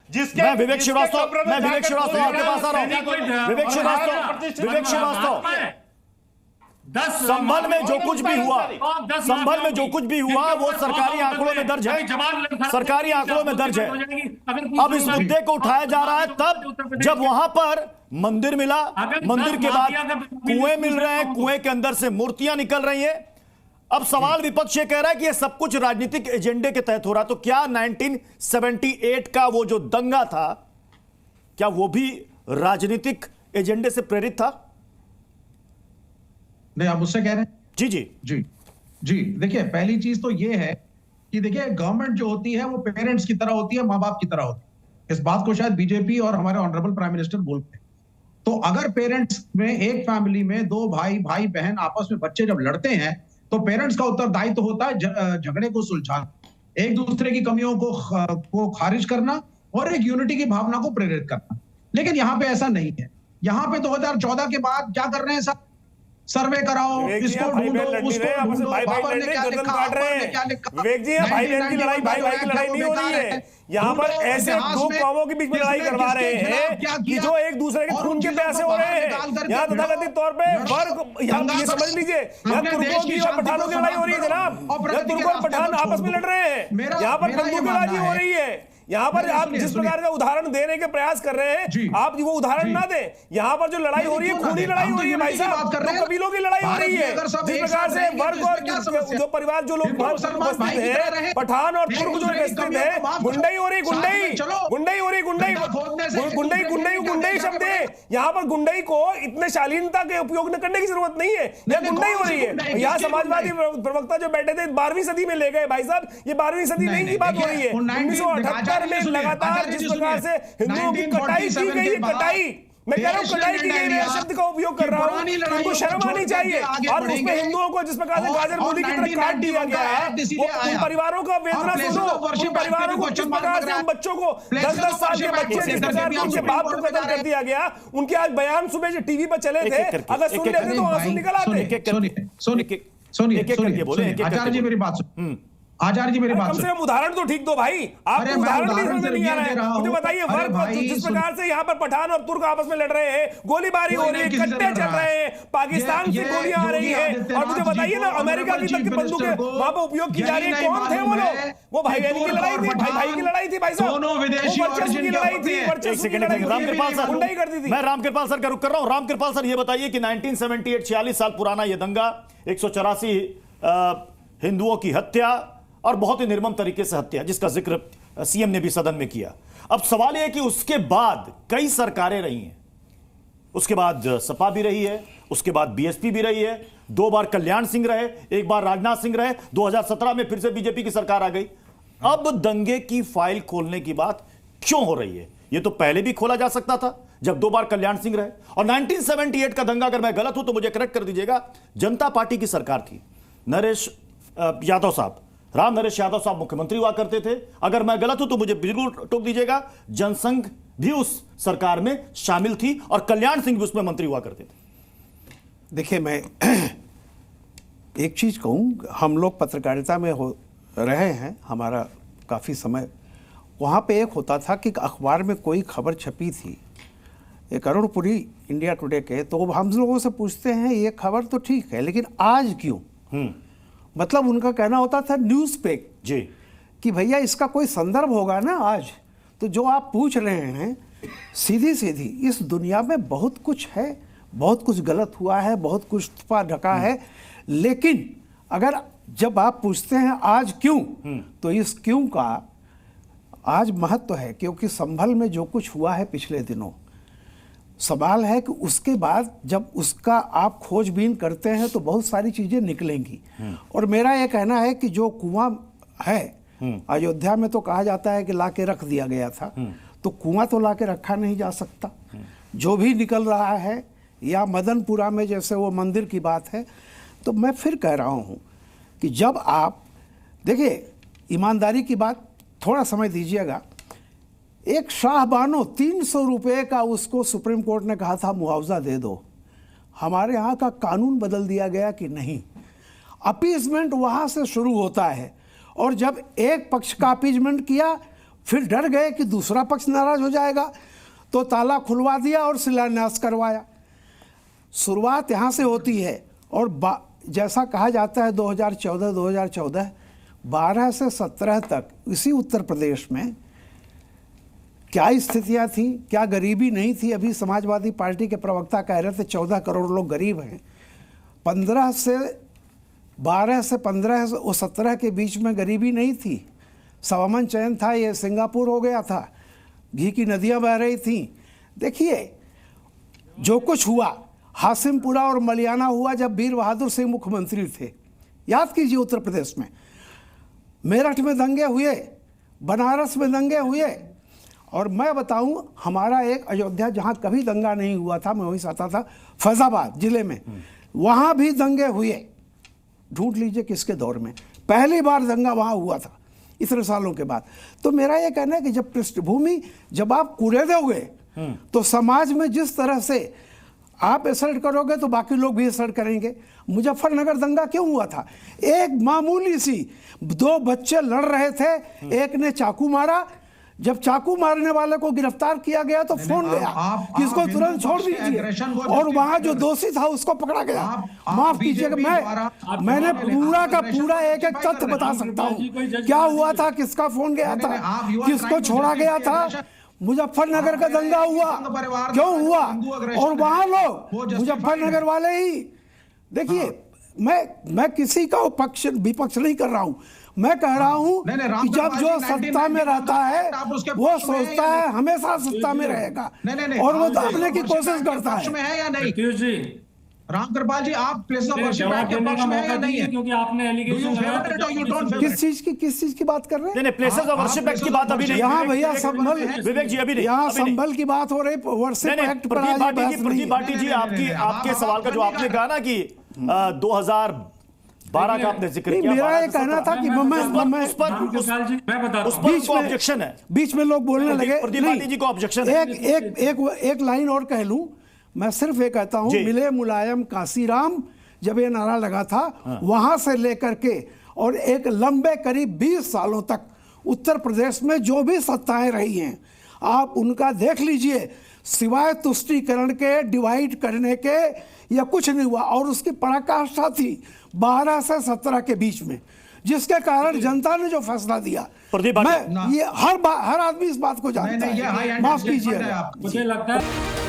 जिसके मैं विवेक श्रीवास्तव आपके पास आ रहा हूं। विवेक श्रीवास्तव संभल में जो कुछ भी हुआ, संभल में जो कुछ भी हुआ वो सरकारी आंकड़ों में दर्ज है, सरकारी आंकड़ों में दर्ज है। अब इस मुद्दे को उठाया जा रहा है तब जब वहां पर मंदिर मिला, मंदिर के बाद कुएं मिल रहे हैं, कुएं के अंदर से मूर्तियां निकल रही हैं। अब सवाल विपक्ष ये कह रहा है कि ये सब कुछ राजनीतिक एजेंडे के तहत हो रहा, तो क्या 1978 का वो जो दंगा था, क्या वो भी राजनीतिक एजेंडे से प्रेरित था? नहीं, आप मुझसे कह रहे हैं? जी जी जी जी। देखिए, पहली चीज तो ये है कि देखिए गवर्नमेंट जो होती है वो पेरेंट्स की तरह होती है, माँ बाप की तरह होती है। इस बात को शायद बीजेपी और हमारे ऑनरेबल प्राइम मिनिस्टर बोलते हैं। तो अगर पेरेंट्स में, एक फैमिली में दो भाई बहन आपस में बच्चे जब लड़ते हैं तो पेरेंट्स का उत्तरदायित्व तो होता है झगड़े को सुलझाना, एक दूसरे की कमियों को खारिज करना और एक यूनिटी की भावना को प्रेरित करना। लेकिन यहाँ पे ऐसा नहीं है। यहाँ पे 2014 के बाद क्या कर रहे हैं सब? सर्वे कराओ, इसको ढूंढो, उसको ढूंढो, बाबर ने क्या लिखा, अकबर ने क्या लिखा। विवेक जी, भाई बहन की लड़ाई, भाई भाई की लड़ाई नहीं हो रही है। यहाँ पर ऐसे दो कौमों के बीच में लड़ाई करवा रहे हैं कि जो एक दूसरे के खून के प्यासे हो रहे हैं। यहाँ तथाकथित तौर पे वर्ग, यहाँ ये समझ लीजिए, यहाँ तुर्कों की और पठानों की लड़ाई हो रही है जनाब। यहाँ तुर्क और पठान आपस में लड़ रहे हैं, यहाँ पर बंदूकबाजी हो रही है। यहाँ पर आप जिस प्रकार का उदाहरण देने के प्रयास कर रहे हैं, आप वो उदाहरण ना दें। यहाँ पर जो लड़ाई हो रही है, खूनी लड़ाई हो रही है भाई साहब, तो कबीलों की लड़ाई हो रही है। जिस प्रकार से वर्ग और जो परिवार, जो लोग उपस्थित हैं, पठान और तुर्क जो उपस्थित है, गुंडई हो रही, गुंडई हो रही, गुंडई शब्द है। यहाँ पर गुंडई को इतने शालीनता के उपयोग करने की जरूरत नहीं है, यह गुंडई हो रही है। यहाँ समाजवादी प्रवक्ता जो बैठे थे 12वीं सदी में ले गए भाई साहब, ये 12वीं सदी नहीं की बात हो रही है। 1978 में लगातार जिस प्रकार से हिंदुओं की कटाई की गई है, कटाई, मैं कह रहा हूं कटाई की गई है शब्द का उपयोग कर रहा हूं, उनको शर्म आनी चाहिए। और उसमें हिंदुओं को जिस प्रकार से गाजर मूली की तरह काट दिया गया है, उन परिवारों का वेदना सुनो, उन परिवारों को जिस प्रकार से उन बच्चों को 10-10 साल के बच्चे जिस प्रकार से उनके बाप को कत्ल कर दिया गया, उनके आज बयान सुबह जो टीवी पर चले थे, अगर सुन लेते तो आंसू निकल आते। सुनिए आचार्य जी, मेरी बात सुन। आचार्य जी, मेरी बात कम से कम उदाहरण तो ठीक दो भाई। आप उदाहरण भी समझ नहीं आ रहा है। मुझे बताइए, वर्ग जिस प्रकार से यहाँ पर पठान और तुर्क आपस में लड़ रहे हैं, गोलीबारी हो रही है, कट्टे चल रहे हैं, पाकिस्तान से गोलियां आ रही है, और मुझे बताइए ना, अमेरिका की तक की बंदूकें वहां पर उपयोग की जा रही है। कौन थे वो लोग? वो भाई बहन की लड़ाई थी, भाई भाई की लड़ाई थी भाई साहब, वर्चस्व की लड़ाई थी, वर्चस्व की लड़ाई रामकृपाल सर, गुंडाई करती थी। मैं रामकृपाल सर का रुख कर रहा हूं। रामकृपाल सर, ये बताइए कि 1978, 46 साल पुराना ये दंगा, 184 हिंदुओं की हत्या और बहुत ही निर्मम तरीके से हत्या, जिसका जिक्र सीएम ने भी सदन में किया। अब सवाल यह है कि उसके बाद कई सरकारें रही हैं, उसके बाद सपा भी रही है, उसके बाद बीएसपी भी रही है, 2 बार कल्याण सिंह रहे, 1 बार राजनाथ सिंह रहे, 2017 में फिर से बीजेपी की सरकार आ गई। अब दंगे की फाइल खोलने की बात क्यों हो रही है? यह तो पहले भी खोला जा सकता था जब 2 बार कल्याण सिंह रहे। और 1978 का दंगा, अगर मैं गलत हूं तो मुझे करेक्ट कर दीजिएगा, जनता पार्टी की सरकार थी, नरेश यादव साहब, राम नरेश यादव साहब मुख्यमंत्री हुआ करते थे। अगर मैं गलत हूं तो मुझे बिल्कुल टोक दीजिएगा। जनसंघ भी उस सरकार में शामिल थी और कल्याण सिंह भी उसमें मंत्री हुआ करते थे। देखिए, मैं एक चीज कहूं, हम लोग पत्रकारिता में रहे हैं, हमारा काफी समय, वहां पे एक होता था कि अखबार में कोई खबर छपी थी, एक अरुणपुरी इंडिया टुडे के, तो हम लोगों से पूछते हैं ये खबर तो ठीक है, लेकिन आज क्यों? मतलब उनका कहना होता था न्यूज़ पे जी, कि भैया इसका कोई संदर्भ होगा ना आज। तो जो आप पूछ रहे हैं, सीधी सीधी इस दुनिया में बहुत कुछ है, बहुत कुछ गलत हुआ है, बहुत कुछ छुपा ढका है, लेकिन अगर जब आप पूछते हैं आज क्यों, तो इस क्यों का आज महत्व है, क्योंकि संभल में जो कुछ हुआ है पिछले दिनों, सवाल है कि उसके बाद जब उसका आप खोजबीन करते हैं तो बहुत सारी चीजें निकलेंगी। और मेरा यह कहना है कि जो कुआं है, अयोध्या में तो कहा जाता है कि लाके रख दिया गया था, तो कुआं तो लाके रखा नहीं जा सकता। जो भी निकल रहा है, या मदनपुरा में जैसे वो मंदिर की बात है, तो मैं फिर कह रहा हूं कि जब आप देखिए, ईमानदारी की बात, थोड़ा समय दीजिएगा। एक शाहबानो 300 रुपये का उसको सुप्रीम कोर्ट ने कहा था मुआवजा दे दो, हमारे यहाँ का कानून बदल दिया गया कि नहीं, अपीजमेंट वहाँ से शुरू होता है, और जब एक पक्ष का अपीजमेंट किया, फिर डर गए कि दूसरा पक्ष नाराज हो जाएगा, तो ताला खुलवा दिया और शिलान्यास करवाया। शुरुआत यहाँ से होती है। और जैसा कहा जाता है 2014 12 से 17 तक इसी उत्तर प्रदेश में क्या स्थितियाँ थी, क्या गरीबी नहीं थी। अभी समाजवादी पार्टी के प्रवक्ता कह रहे थे 14 करोड़ लोग गरीब हैं। 12 से 15 और 17 के बीच में गरीबी नहीं थी, सामान्य चयन था, ये सिंगापुर हो गया था, घी की नदियाँ बह रही थीं। देखिए जो कुछ हुआ, हासिमपुरा और मलियाना हुआ जब वीर बहादुर सिंह मुख्यमंत्री थे, याद कीजिए उत्तर प्रदेश में। मेरठ में दंगे हुए, बनारस में दंगे हुए। और मैं बताऊं, हमारा एक अयोध्या जहां कभी दंगा नहीं हुआ था, मैं वहीं से आता था, फैजाबाद जिले में, वहां भी दंगे हुए। ढूंढ लीजिए किसके दौर में पहली बार दंगा वहां हुआ था इतने सालों के बाद। तो मेरा ये कहना है कि जब पृष्ठभूमि, जब आप कुरेदोगे तो समाज में जिस तरह से आप असल्ट करोगे तो बाकी लोग भी असल्ट करेंगे। मुजफ्फरनगर दंगा क्यों हुआ था? एक मामूली सी, 2 बच्चे लड़ रहे थे, एक ने चाकू मारा। जब चाकू मारने वाले को गिरफ्तार किया गया तो फोन गया कि इसको तुरंत छोड़ दीजिए, और वहां जो दोषी था उसको पकड़ा गया। माफ कीजिएगा, मैंने पूरा का पूरा एक एक तथ्य बता सकता हूँ, क्या हुआ था, किसका फोन गया था, किसको छोड़ा गया था। मुजफ्फरनगर का दंगा हुआ, क्यों हुआ? और वहां लोग मुजफ्फरनगर वाले ही। देखिए, मैं किसी का विपक्ष नहीं कर रहा हूं, मैं कह रहा हूं कि जब जो सत्ता में रहता है वो सोचता है हमेशा सत्ता में रहेगा, और वो दाबने की कोशिश करता है। रामकृपाल जी, आप प्लेस ऑफ वर्शिप के पक्ष में है या नहीं है? क्योंकि आपने एलिगेशन लगाया। किस चीज की बात कर रहे हैं? नहीं, प्लेसेस ऑफ वर्शिप एक्ट की बात अभी नहीं। यहाँ भैया संभल, विवेक जी अभी नहीं, यहाँ संभल की बात हो रही, वर्शिप एक्ट पर आज बहस नहीं। प्रदीप भाटी जी, आपके सवाल का जो आपने कहा ना कि 2012 का आपने जिक्र किया, मेरा ये कहना था कि उस पर ऑब्जेक्शन है, बीच में लोग बोलने लगे। प्रदीप भाटी जी को ऑब्जेक्शन है। एक लाइन और कह लूं, मैं सिर्फ ये कहता हूं, मिले मुलायम काशीराम, जब ये नारा लगा था वहां से लेकर के और एक लंबे करीब 20 सालों तक उत्तर प्रदेश में जो भी सत्ताएं रही हैं, आप उनका देख लीजिए, सिवाय तुष्टीकरण के, डिवाइड करने के, या कुछ नहीं हुआ। और उसकी पराकाष्ठा थी 12 से 17 के बीच में, जिसके कारण जनता ने जो फैसला दिया, मैं ये हर आदमी इस बात को जानता है। माफ कीजिए, मुझे लगता है